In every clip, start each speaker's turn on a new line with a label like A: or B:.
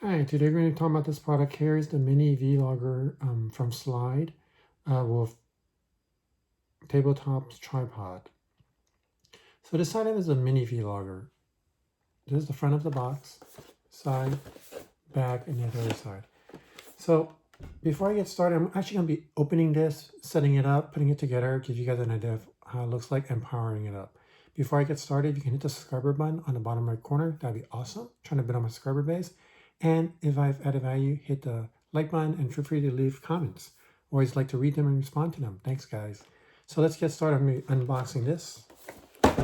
A: Hi, today we're going to talk about this product here. Is the Mini Vlogger from Slide with tabletop tripod. So this item is a Mini Vlogger. This is the front of the box, side, back, and the other side. So before I get started, I'm actually going to be opening this, setting it up, putting it together, give you guys an idea of how it looks like, and powering it up. Before I get started, you can hit the subscriber button on the bottom right corner. That'd be awesome. I'm trying to build on my subscriber base. And if I've added value, hit the like button and feel free to leave comments. Always like to read them and respond to them. Thanks, guys. So let's get started. I'm unboxing this. All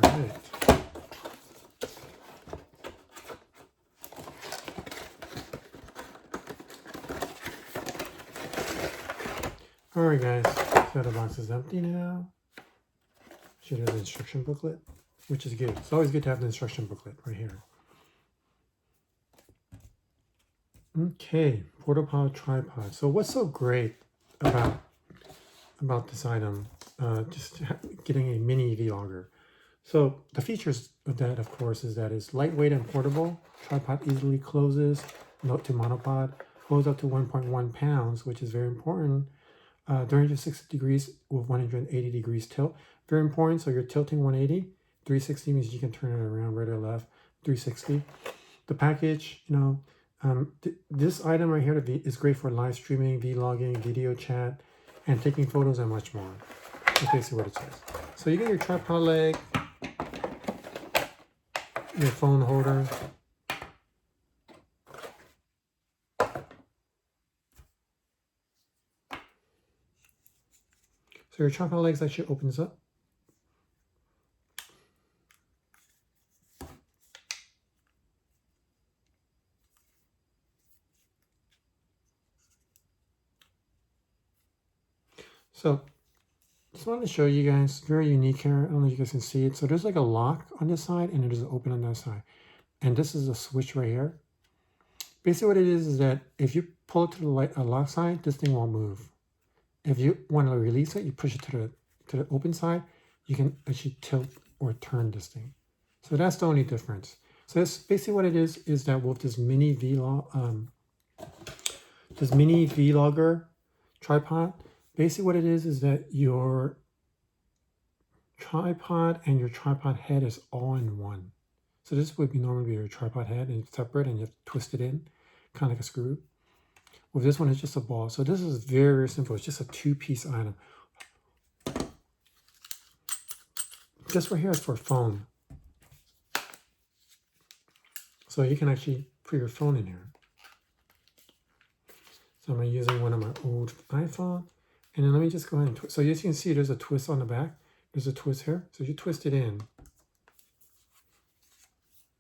A: right. All right, guys. So the box is empty now. Should have the instruction booklet, which is good. It's always good to have the instruction booklet right here. Okay, portable tripod. So what's so great about this item? Just getting a mini vlogger. So the features of that, of course, is that it's lightweight and portable. Tripod easily closes, note to monopod, holds up to 1.1 pounds, which is very important. 360 degrees with 180 degrees tilt. Very important. So you're tilting 180. 360 means you can turn it around right or left. 360. The package, this item right here is great for live streaming, vlogging, video chat, and taking photos and much more. That's basically what it says. So you get your tripod leg, your phone holder, so your tripod legs actually opens up. So just wanted to show you guys, very unique here. I don't know if you guys can see it. So there's like a lock on this side and there's an open on that side. And this is a switch right here. Basically what it is that if you pull it to the lock side, this thing won't move. If you want to release it, you push it to the open side, you can actually tilt or turn this thing. So that's the only difference. So that's basically what it is that with this mini vlogger tripod, basically what it is that your tripod and your tripod head is all in one. So this would normally be your tripod head and it's separate and you have to twist it in, kind of like a screw. With this one, it's just a ball. So this is very, very simple. It's just a two-piece item. This right here is for phone. So you can actually put your phone in here. So I'm using one of my old iPhone. And then let me just go ahead and twist. So as you can see, there's a twist on the back. There's a twist here. So you twist it in.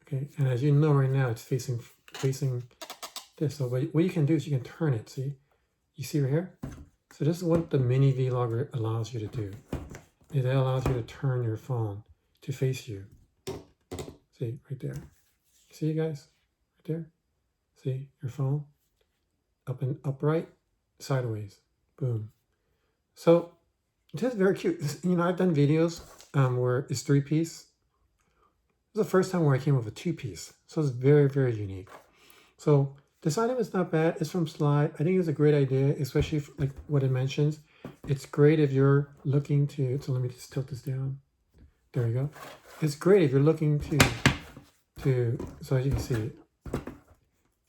A: Okay, and as you know right now, it's facing this. So what you can do is you can turn it. See? You see right here? So this is what the mini vlogger allows you to do. It allows you to turn your phone to face you. See, right there. See you guys? Right there? See, your phone? Up and upright, sideways. Boom. So, this is very cute. I've done videos where it's 3-piece. This is the first time where I came up with a 2-piece. So it's very, very unique. So this item is not bad. It's from Slide. I think it's a great idea, especially like what it mentions. It's great if you're looking to, so let me just tilt this down. There you go. It's great if you're looking to, so as you can see,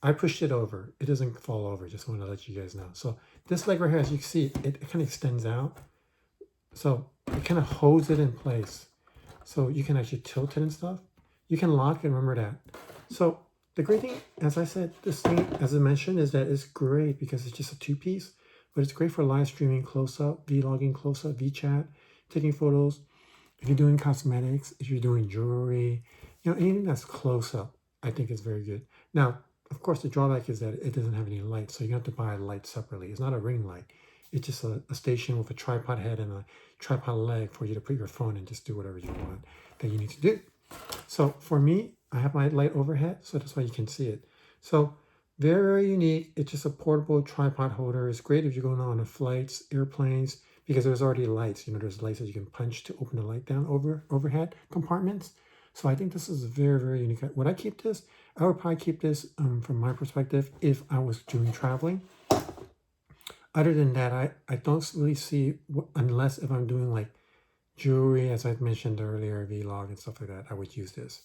A: I pushed it over. It doesn't fall over. Just want to let you guys know. So this leg right here, as you can see, it kind of extends out. So it kind of holds it in place. So you can actually tilt it and stuff. You can lock it, remember that. So the great thing, as I said, this thing, as I mentioned, is that it's great because it's just a 2-piece, but it's great for live streaming close-up, vlogging close-up, VChat, taking photos. If you're doing cosmetics, if you're doing jewelry, anything that's close-up, I think is very good. Now, of course, the drawback is that it doesn't have any light, so you have to buy a light separately. It's not a ring light. It's just a station with a tripod head and a tripod leg for you to put your phone and just do whatever you want that you need to do. So for me, I have my light overhead, so that's why you can see it. So Very, very unique. It's just a portable tripod holder. It's great if you're going on flights, airplanes, because there's already lights. There's lights that you can punch to open the light down overhead compartments. So I think this is very, very unique. Would I keep this? I would probably keep this from my perspective if I was doing traveling. Other than that, I don't really see, unless if I'm doing like jewelry, as I mentioned earlier, vlog and stuff like that, I would use this.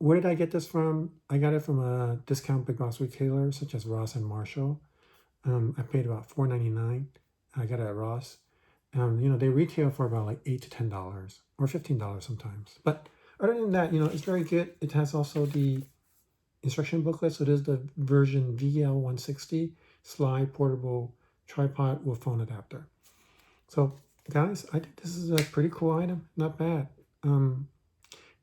A: Where did I get this from? I got it from a discount big box retailer such as Ross and Marshall. I paid about $4.99. I got it at Ross. They retail for about like $8 to $10 or $15 sometimes. But other than that, it's very good. It has also the instruction booklet. So there's the version VL160 slide portable tripod with phone adapter. So guys, I think this is a pretty cool item. Not bad.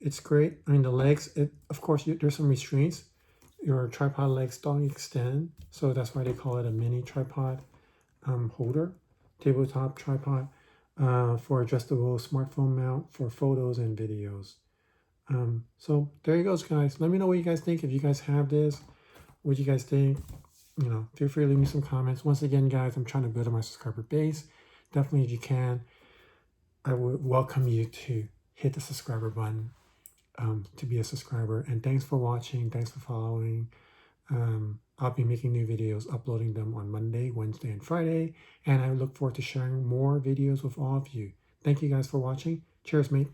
A: It's great. I mean, the legs, of course, there's some restraints. Your tripod legs don't extend, so that's why they call it a mini tripod holder, tabletop tripod for adjustable smartphone mount for photos and videos. So there you go, guys. Let me know what you guys think. If you guys have this, what you guys think. Feel free to leave me some comments. Once again, guys, I'm trying to build my subscriber base. Definitely, if you can, I would welcome you to hit the subscriber button. To be a subscriber, and thanks for watching, thanks for following. I'll be making new videos, uploading them on Monday, Wednesday, and Friday, and I look forward to sharing more videos with all of you. Thank you guys for watching. Cheers, mate.